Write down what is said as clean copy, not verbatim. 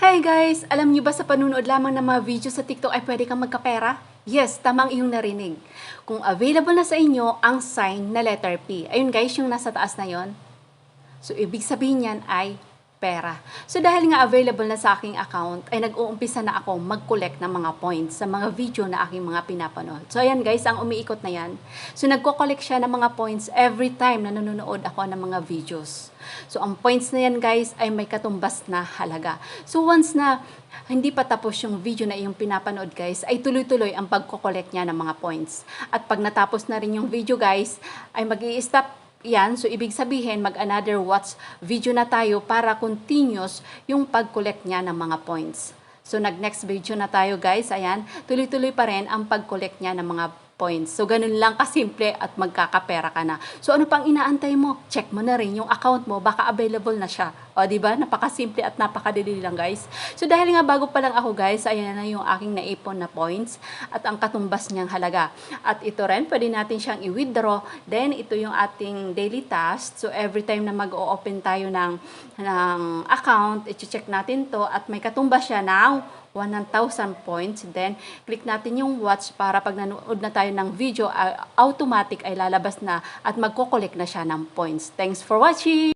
Hi guys! Alam niyo ba sa panunood lamang ng mga video sa TikTok ay pwede kang magkapera? Yes, tamang iyong narinig. Kung available na sa inyo ang sign na letter P. Ayun guys, yung nasa taas na yon. So, ibig sabihin yan ay pera. So, dahil nga available na sa aking account, ay nag-uumpisa na ako mag-collect ng mga points sa mga video na aking mga pinapanood. So, ayan guys, ang umiikot na yan. So, nagko-collect siya ng mga points every time na nanonood ako ng mga videos. So, ang points na yan guys ay may katumbas na halaga. So, once na hindi pa tapos yung video na iyong pinapanood guys, ay tuloy-tuloy ang pagko-collect niya ng mga points. At pag natapos na rin yung video guys, ay mag-i-stop yan. So, ibig sabihin, mag-another watch video na tayo para continuous yung pag-collect niya ng mga points. So, nag-next video na tayo guys. Ayan, tuloy-tuloy pa rin ang pag-collect niya ng mga points. So, ganun lang kasimple at magkakapera ka na. So, ano pang inaantay mo? Check mo na rin yung account mo. Baka available na siya. O, diba? Napakasimple at napakadali lang, guys. So, dahil nga bago pa lang ako, guys, ayan na yung aking naipon na points at ang katumbas niyang halaga. At ito rin, pwede natin siyang i-withdraw. Then, ito yung ating daily task. So, every time na mag-o-open tayo ng account, i-check natin to at may katumbas siya ng 1,000 points. Then, click natin yung watch para pag nanood na tayo ng video, automatic ay lalabas na at magko-collect na siya ng points. Thanks for watching!